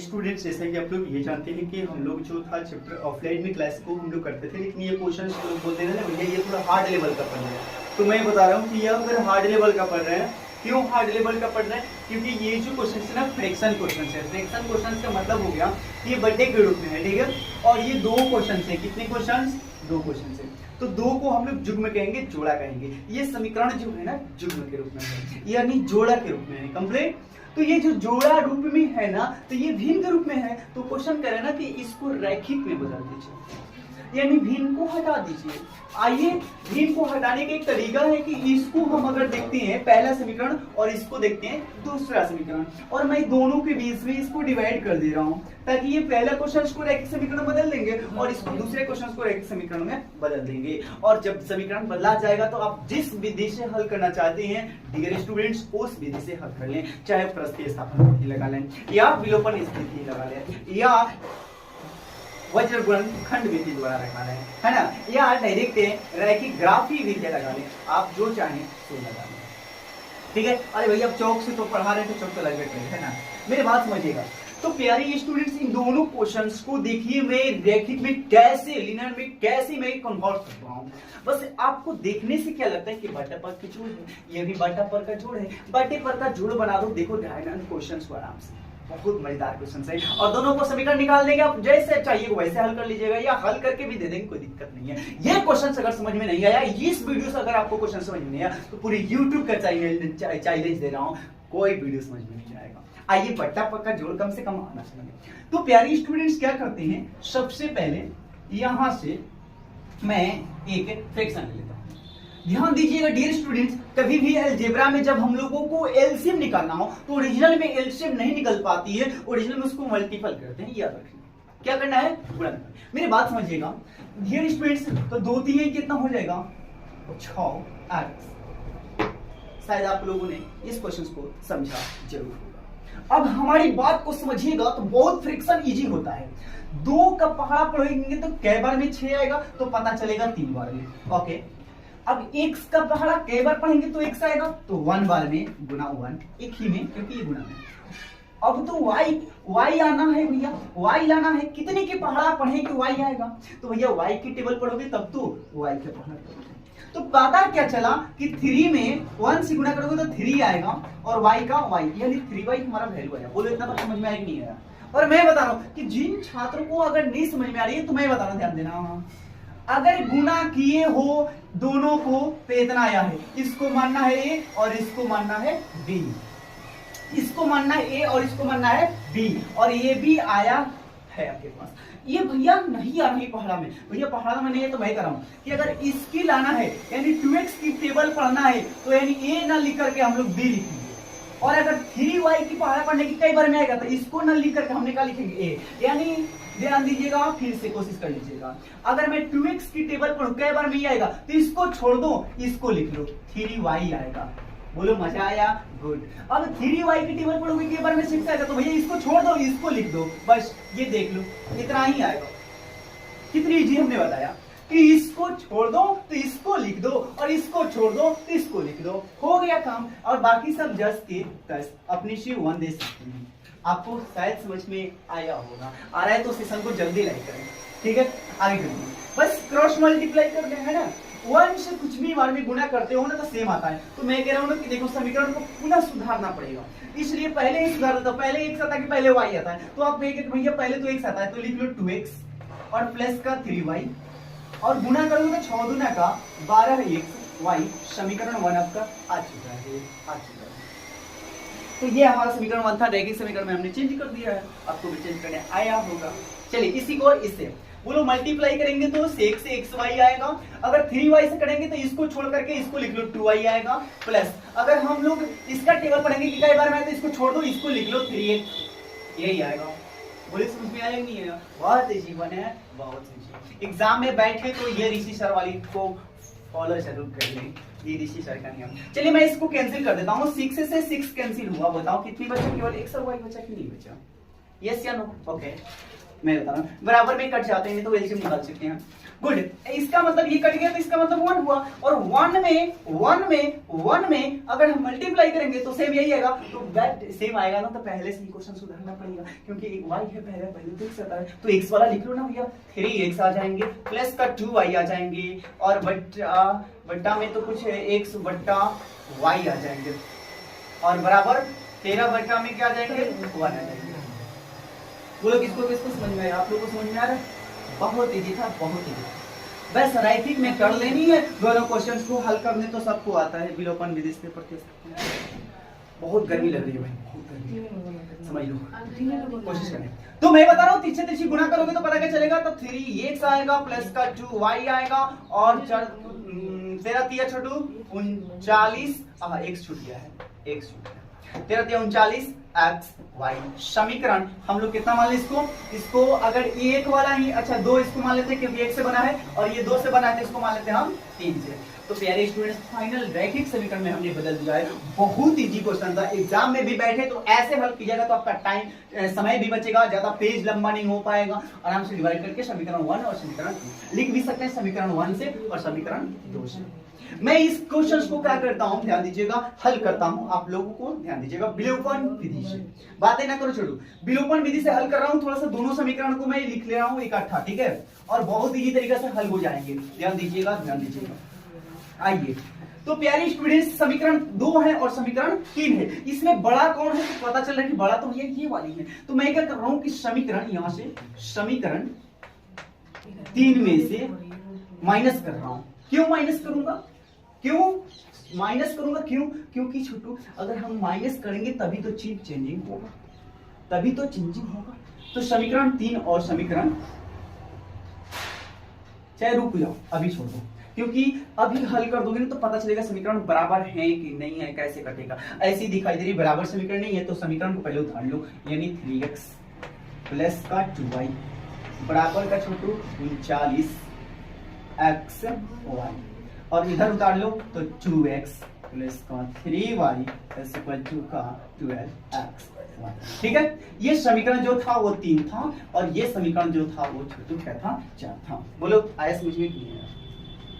Students, जैसा कि आप लोग ये जानते हैं कि हम लोग जो था चैप्टर ऑफलाइन में क्लास को हम लोग करते थे, लेकिन ये क्वेश्चन लोग बोलते थे ना भैया ये थोड़ा हार्ड लेवल का पढ़ रहे हैं। तो मैं बता रहा हूँ कि ये अगर हार्ड लेवल का पढ़ रहे हैं, क्यों हार्ड लेवल का पढ़ रहे हैं? क्योंकि ये जो क्वेश्चन है ना फ्रैक्शन क्वेश्चन है। फ्रैक्शन क्वेश्चन का मतलब हो गया ये बर्थडे के रूप में है, ठीक है। और ये दो क्वेश्चन है। कितने क्वेश्चन? दो क्वेश्चन है। तो दो को हम लोग जुग्म कहेंगे, जोड़ा कहेंगे। ये समीकरण जो है ना जुग्म के रूप में है, यानी जोड़ा के रूप में है। कंप्लीट। तो ये जो जोड़ा रूप में है ना, तो ये भिन्न के रूप में है। तो क्वेश्चन करे ना कि इसको रैखिक में बदल दीजिए, यानी भिन्न को हटा दीजिए। आइए, भिन्न को हटाने का एक तरीका है कि इसको हम अगर देखते हैं पहला समीकरण और इसको देखते हैं दूसरा समीकरण, और मैं दोनों के बीच में इसको डिवाइड कर दे रहा हूं, ताकि ये पहला क्वेश्चन को रैखिक समीकरण बदल देंगे और इसको दूसरे क्वेश्चन को रैखिक समीकरण में बदल देंगे। और जब समीकरण बदला जाएगा तो आप जिस विधि से हल करना चाहते हैं डियर स्टूडेंट्स, उस विधि से हल कर लें। चाहे प्रतिस्थापन विधि लगा लें या विलोपन स्थिति लगा लें या वज्र गुणनखंड विधि द्वारा लगा लें, है ना, या डायरेक्ट रैखिक ग्राफी विधि लगा लें। आप जो चाहें सो लगा लें, ठीक है। अरे भैया अब चौक से तो पढ़ा रहे हैं तो चौक तो लग रहे है ना, मेरी बात समझिएगा। तो प्यारे स्टूडेंट्स, इन दोनों क्वेश्चंस को देखिए मैं रैखिक में कैसे, लिनियर में कैसे मैं कन्वर्ट कर रहा हूं। बस आपको देखने से क्या लगता है कि बटा पर का जोड़ है, ये भी बटा पर का जोड़ है, बटे पर का जोड़ बना दो। देखो ध्यान क्वेश्चंस को आराम से, बहुत मजेदार क्वेश्चन है। और दोनों को समीकरण निकाल देंगे, आप जैसे चाहिए वैसे हल कर लीजिएगा या हल करके भी दे देंगे, कोई दिक्कत नहीं है। ये क्वेश्चन अगर समझ में नहीं आया, इस वीडियो से अगर आपको क्वेश्चन समझ में नहीं आया, तो पूरी यूट्यूब का चैलेंज दे रहा हूं, कोई वीडियो समझ में नहीं आएगा। आइए बट्टा पक्का जोड़ कम से कम आना चाहिए। तो प्यारे स्टूडेंट्स क्या करते हैं, सबसे पहले यहां से मैं एक फ्रैक्शन ले लेता हूं। ध्यान दीजिएगा डियर स्टूडेंट्स, कभी भी अलजेब्रा में जब हम लोगों को एलसीएम निकालना हो तो ओरिजिनल में एलसीएम नहीं निकल पाती है, ओरिजिनल में उसको मल्टीपल करते हैं। याद रखिए क्या करना है, गुणन। मेरी बात समझिएगा डियर स्टूडेंट्स, तो 2 3 कितना हो जाएगा 6 8। शायद आप लोगों ने इस क्वेश्चन को समझा जरूर होगा। अब हमारी बात को समझिएगा तो बहुत फ्रिक्शन इजी होता है। 2 का पहाड़ा पढ़ेंगे तो कै बार में 6 आएगा, तो पता चलेगा 3 बार में। ओके, अब x का पहाड़ा कई बार पढ़ेंगे तो x आएगा, तो 1 बार में गुना 1, एक ही में, क्योंकि ये गुना में। अब तो y आना है भैया, y लाना है। कितने के पहाड़ा पढ़ेंगे y आएगा, तो भैया y की टेबल पढ़ोगे तब तो y के पहाड़ा पढ़ोगे। तो पता क्या चला कि 3 में 1 से गुना करोगे तो 3 आएगा, और y का y, यानी 3y हमारा वैल्यू आया। बोलो इतना बात समझ में आया कि नहीं आया? और मैं बता रहा हूं कि जिन छात्रों को अगर नहीं समझ में आ रही है तो मैं बता रहा हूं, ध्यान देना। अगर गुना किए हो दोनों को तो इतना आया है, इसको मानना है ए और इसको मानना है बी, इसको मानना है ए और इसको मानना है बी, और ये भी आया है आपके पास। ये भैया नहीं आ रही पहाड़ा में, भैया पहाड़ा में नहीं है तो मैं कर रहा हूं कि अगर इसकी लाना है यानी 2x की टेबल पढ़ना है तो यानी ए ना लिख करके हम लोग बी लिखेंगे, और अगर 3y की पहाड़ा पढ़ने की कई बार में आएगा तो इसको ना लिख करके हमने क्या लिखेंगे ए। यानी ध्यान दीजिएगा, फिर से कोशिश कर लीजिएगा। अगर मैं 2x की टेबल पढ़ूं कई बार में आएगा तो इसको छोड़ दो, इसको लिख लो, 3y आएगा। बोलो मजा आया, गुड। अब 3y की टेबल पढ़ोगे कई बार में 6 आएगा, तो भैया इसको छोड़ दो, इसको लिख दो, बस ये देख लो इतना ही आएगा। कितनी इजी हमने बताया कि इसको छोड़ दो तो इसको लिख दो, और इसको छोड़ दो तो इसको लिख दो, हो गया काम। और बाकी सब 10 के 10 अपने से 1 दे सकते हैं। आपको शायद समझ में आया होगा, आ रहा है तो सेशन को जल्दी लाइक करें, ठीक है। आगे करिए, बस क्रॉस मल्टीप्लाई कर दें, है ना। 1 से कुछ भी बार में गुना करते हो ना तो सेम आता है। तो मैं कह रहा हूं ना कि देखो समीकरण को पुनः सुधारना पड़ेगा, इसलिए पहले ही सुधार देता हूं। पहले x आता है कि पहले y आता है, तो आप भैया पहले तो x आता है तो लिख लो 2x और प्लस का 3y, और गुना करोगे तो 6 दूना का 12x y। समीकरण 1 आपका आ चुका है, आ चुका है। तो ये हमारा समीकरण 1 था, रैखिक समीकरण में हमने चेंज कर दिया है, आपको भी चेंज करने आया होगा। चलिए इसी को इससे बोलो मल्टीप्लाई करेंगे तो 6 से xy आएगा, अगर 3y से करेंगे तो इसको छोड़ करके इसको लिख लो 2y आएगा, प्लस अगर हम लोग इसका टेबल पढ़ेंगे कि कई बार में आए तो इसको छोड़ दो, इसको लिख लो 3x, यही आएगा। बोले समझ में आया नहीं है? बहुत इजी बने है, बहुत इजी। एग्जाम में बैठे तो ये ऋषि सर वाली को फॉलो जरूर कर लें, ये ऋषि सर का नियम। चलिए मैं इसको कैंसिल कर देता हूँ, 6 से 6 कैंसिल हुआ, बताओ कितनी बचा, केवल x और y बचा कि नहीं बचा? यस या नो? ओके, मैं बता रहा हूँ, बराबर में कट जाते हैं तो एलसीएम निकाल सकते हैं। गुड, इसका मतलब ये कट गया तो इसका मतलब 1 हुआ, और 1 में अगर हम मल्टीप्लाई करेंगे तो सेम यही आएगा, तो दैट सेम आएगा ना, तो पहले से ही क्वेश्चन सुधारना पड़ेगा, क्योंकि एक y है पहले तो x आता है, तो x वाला लिख लो ना भैया, 3x आ जाएंगे, प्लस का 2y आ जाएंगे, और बट्टा में तो कुछ x बट्टा y आ जाएंगे, और बराबर 13 बट्टा में क्या आ जाएंगे, 1 आ जाएंगे। बोलो किसको किसको समझ में आया? आप लोगों को समझ में आ रहा है? बहुत इजी था, बहुत इजी था, बस राइटिंग में कर लेनी है। दोनों क्वेश्चंस को हल करने तो सबको आता है, विलोपन विधि से प्रत्येक। बहुत गर्मी लग रही है भाई, बहुत गर्मी, समझ लो, कोशिश करें। तो मैं बता रहा हूँ, तीसरे तीसरी गुणा करोगे तो पता क्या चलेगा, तो 3x आएगा, प्लस का 2y आएगा, और 13 3 छोटू 39, x छूट गया है, x छूट गया, 13 3 39 x y। समीकरण हम लोग कितना मान ले इसको अगर एक वाला ही, अच्छा 2 इसको मान लेते हैं क्योंकि 1 से बना है, और ये 2 से बना है, तो इसको मान लेते हैं हम 3 से। तो प्यारे स्टूडेंट्स, फाइनल रैखिक समीकरण में हमने बदल दिया है। बहुत इजी क्वेश्चन था, एग्जाम में भी बैठे तो ऐसे हल कीजिएगा तो आपका टाइम समय भी बचेगा, ज्यादा पेज लंबा नहीं हो पाएगा, आराम से डिवाइड करके समीकरण 1 और समीकरण 2 लिख भी सकते हैं, समीकरण 1 से और समीकरण 2 से। मैं इस क्वेश्चन को क्या करता हूं, ध्यान दीजिएगा, हल करता हूं, आप लोगों को ध्यान दीजिएगा, विलोपन विधि से। बातें ना करो, छोड़ो, विलोपन विधि से हल कर रहा हूं, थोड़ा सा दोनों समीकरण को मैं लिख ले रहा हूं इकट्ठा, ठीक है, और बहुत इजी तरीके से हल हो जाएंगे। ध्यान दीजिएगा, ध्यान दीजिएगा। आइए, तो प्यारे स्टूडेंट्स, समीकरण 2 है और समीकरण 3 है, इसमें बड़ा कौन है तो पता चल रहा है कि बड़ा तो ये वाली है। तो मैं क्या कर रहा हूं कि समीकरण, यहां से समीकरण 3 में से माइनस कर रहा हूं। क्यों माइनस करूंगा, क्यों माइनस करूंगा, क्योंकि छोटू अगर हम माइनस करेंगे तभी तो चीज चेंजिंग होगा, तभी तो चेंजिंग होगा। तो समीकरण 3 और समीकरण, चाहे रुक जाओ, अभी छोड़ दो, क्योंकि अभी हल कर दोगे ना तो पता चलेगा समीकरण बराबर है कि नहीं है, कैसे कटेगा। ऐसी दिखाई दे रही बराबर समीकरण नहीं है, तो समीकरण को पहले उतार लो, यानी 3x प्लस का 2y बराबर का छोटू 39 x y, और इधर उतार लो तो 2x प्लस का 3y इज इक्वल टू का 12x y। ठीक है, ये समीकरण जो था वो 3 था, और ये समीकरण जो था वो छोटू क्या था, 4 था। बोलो आया समझ में नहीं आया?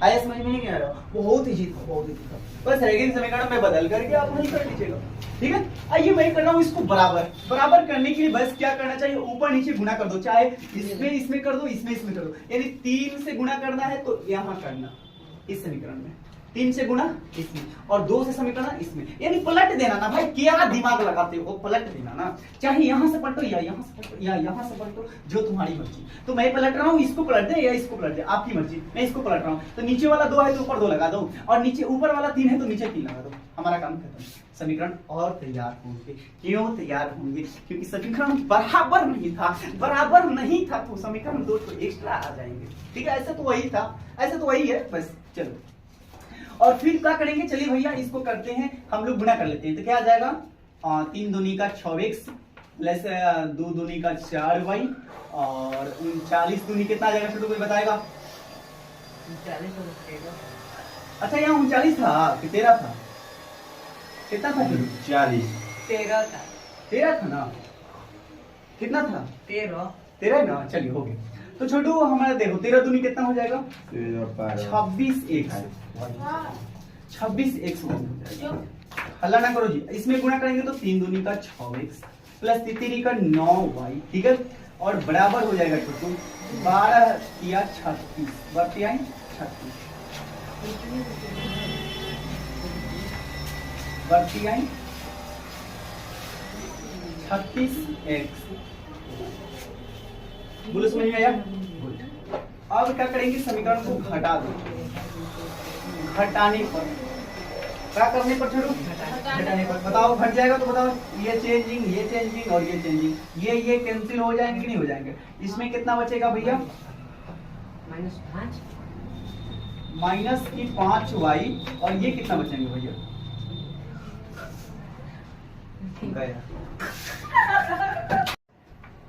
आया समझ में नहीं आ रहा? बहुत इजी था, बहुत इजी था, बस रैखिक समीकरण में बदल करके आप हल कर लीजिएगा। ठीक है, आइए मैं कर रहा हूँ इसको बराबर करने के लिए बस क्या करना चाहिए, ऊपर नीचे गुना कर दो, चाहे इसमें कर दो, इसमें कर दो, यानी 3 से गुना करना है तो यहाँ करना, इस समीकरण में 3 से गुना इसमें, और 2 से समीकरण इसमें, यानी पलट देना ना भाई, क्या दिमाग लगाते हो, पलट देना ना, चाहे यहाँ से पलटो या यहाँ से पलटो या यहाँ से पलटो, जो तुम्हारी मर्जी। तो मैं पलट रहा हूँ, इसको पलट दे या इसको पलट दे, आपकी मर्जी। मैं इसको पलट रहा हूँ, तो नीचे वाला 2 है तो ऊपर 2 लगा दो, और नीचे ऊपर वाला 3 है तो नीचे 3 लगा दो, हमारा काम खत्म। समीकरण और तैयार होंगे। क्यों तैयार होंगे? क्योंकि समीकरण बराबर नहीं था तो समीकरण 2 तो एक्स्ट्रा आ जाएंगे। ठीक है, ऐसे तो वही था, ऐसे तो वही है, बस चलो। और फिर क्या करेंगे, चलिए भैया इसको करते हैं, हम लोग गुना कर लेते हैं, तो क्या आ जाएगा, 3 दूनी का 6x प्लस 2 दूनी का 4y, और 39 दूनी कितना आ जाएगा, छोटू कोई बताएगा? 39। अच्छा, यहाँ 39 था कि 13 था? कितना था? 13 था ना? कितना था? 13 ना? चलिए हो गया। तो छोटू हमारा देखो 13 दूनी कितना हो जाएगा, 26x, 26x हो जाएगा। हल्ला ना करो जी, इसमें गुणा करेंगे तो 3 दूनी का 6x प्लस 3 का 9y, ठीक है, और बराबर हो जाएगा छोटू 12 या 36, 36 36x। बोलो समझ में आया? अब क्या करेंगे, समीकरण को घटा दो, घटाने पर क्या करने पर छोड़ो, घटाने पर बताओ, घट जाएगा तो बताओ, ये चेंजिंग और ये चेंजिंग, ये कैंसिल हो जाएंगे कि नहीं हो जाएंगे? इसमें कितना बचेगा भैया, माइनस की 5y, और ये कितना बचेंगे भैया,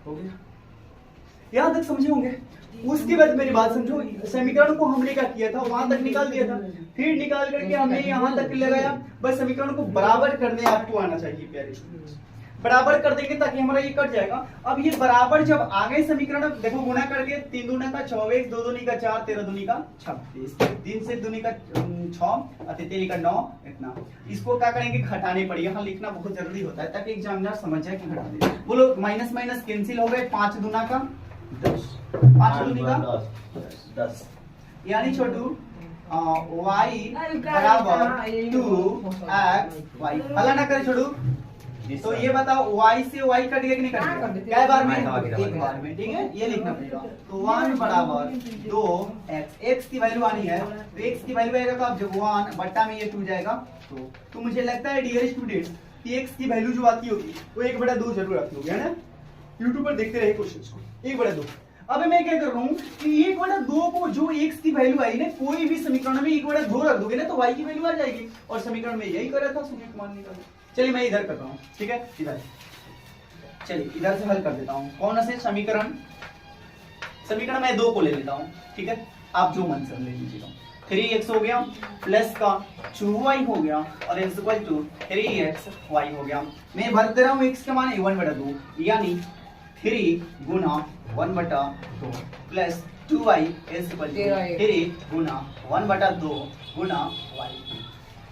हो गया। यहां तक समझे होंगे? उसके बाद मेरी बात समझो, समीकरण को हमने क्या किया था, वहां तक निकाल दिया था, फिर निकाल करके हमने यहां तक लगाया, बस समीकरण को बराबर करने आपको आना चाहिए प्यारे स्टूडेंट्स, बराबर कर देंगे ताकि हमारा ये कट जाएगा। अब ये बराबर जब आ गए समीकरण, देखो गुणा करके 3 दूना का 24, 2 दूनी का 4, 13 दूनी का 36, 3 से दूनी का 6 और 3 का 9, इतना। इसको क्या करेंगे, घटाने पड़ेगा। यहाँ लिखना बहुत जरूरी होता है ताकि एग्जामिनर समझ जाए कि घटा दे। बोलो माइनस माइनस कैंसिल हो गए, 5 दूना का 10, 5 दूनी का 10, यानी छोटू y बराबर 2x y। हला ना करे छोटू, तो ये बताओ y से y कट गया कि नहीं कट गया? क्या बार में? एक बार में, ठीक है, ये लिखना पड़ेगा। तो 1 बराबर 2x, x की वैल्यू आनी है, तो x की वैल्यू आएगा तो अब जब 1 बट्टा में ये 2 जाएगा तो मुझे लगता है डियर स्टूडेंट्स कि x की वैल्यू जो आती होगी वो 1/2 जरूर आती होगी, है ना। यूट्यूब पर देखते रहे क्वेश्चंस को, 1/2। अब मैं क्या कर रहा हूँ कि 1/2 को जो x की वैल्यू आई ना, कोई भी समीकरण में 1/2 रख दोगे ना तो y की वैल्यू आ जाएगी, और समीकरण में यही कर रहा था सुमित कुमार निकाल। चलिए मैं इधर करता हूँ, ठीक है, इधर चलिए इधर से हल कर देता हूँ। कौन से समीकरण मैं 2 को ले लेता हूँ, ठीक है, आप जो मन से ले लीजिएगा। 3x हो गया प्लस का 2y हो गया और x इक्वल टू 3xy हो गया। मैं भर दे रहा हूँ x का मान 1/2, यानी 3 गुना 1/2 plus 2y is equal to 3 गुना 1/2 गुना y।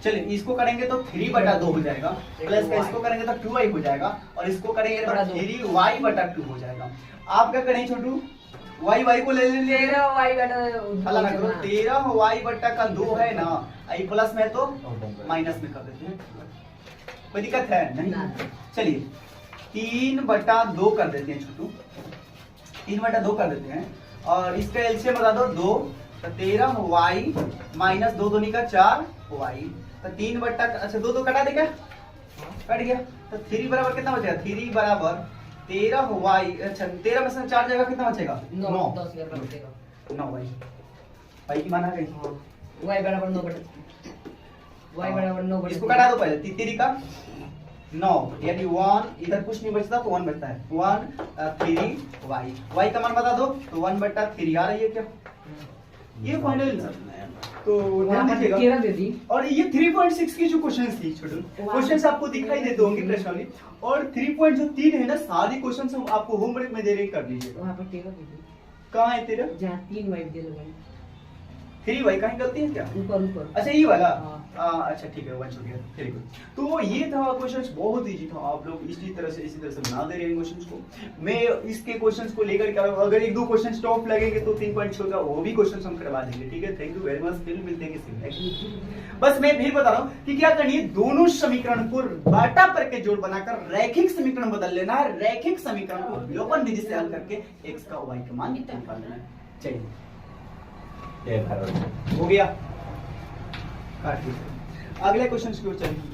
चलिए इसको करेंगे तो 3/2 हो जाएगा, प्लस का इसको करेंगे तो 2y हो जाएगा, और इसको करेंगे तो 3y/2 हो जाएगा। आप क्या करें छोटू, y को ले लेंगे, 13y/2 है ना, आई प्लस में तो माइनस में कर देते हैं, कोई दिक्कत है नहीं। चलिए 3/2 कर देते हैं छोटू, 3/2 कर देते हैं, और इसका एलसीएम बता दो 2, तो 13y माइनस 2 दूनी का 4y, तो 3 अच्छा 2 कटा देगा, कट गया, तो 3 बराबर कितना बचेगा, 3 बराबर 13y, अच्छा 13 में से 4 जगह कितना बचेगा, 9y। भाई की माना गई, y बराबर 9 इसको कटा दो पहले, 3 का 9, यानी 1 इधर कुछ नहीं बचता तो 1 बचता है, 1 3 y का मान बता दो, तो 1/3 आ रही है क्या, ये फाइनल। तो ध्यान दीजिएगा, और ये 3.6 की जो क्वेश्चंस थी छोटू, क्वेश्चंस आपको दिखाई देते होंगे प्रश्नावली, और 3.3 है ना, सारी क्वेश्चंस हम आपको होमवर्क में दे रहे, कर लीजिए। वहां पर टेबल दे दी, कहां है तेरा, जहां 3 वाइफ दे लगा, 3y कहीं गलती है क्या, ऊपर, अच्छा ये वाला, अच्छा ठीक है, 1 छूट गया, वेरी गुड। तो ये था क्वेश्चंस, बहुत इजी था, आप लोग इसी तरह से बना दे रहे हैं क्वेश्चंस को। मैं इसके क्वेश्चंस को लेकर के अगर 1-2 क्वेश्चन टॉप लगेंगे तो 3.6 का वो भी क्वेश्चंस हम करवा देंगे, ठीक है। थैंक यू वेरी मच, फिर मिलते हैं किसी। बस मैं भी बता रहा हूँ कि क्या करनी है, दोनों समीकरण को बाटा पर के जोड़ बनाकर रैखिक समीकरण बदल लेना है, रैखिक समीकरण को विलोपन विधि से हल करके x का y का मान निकाल लेना है। चलिए हो गया, अगले क्वेश्चन की ओर चलिए।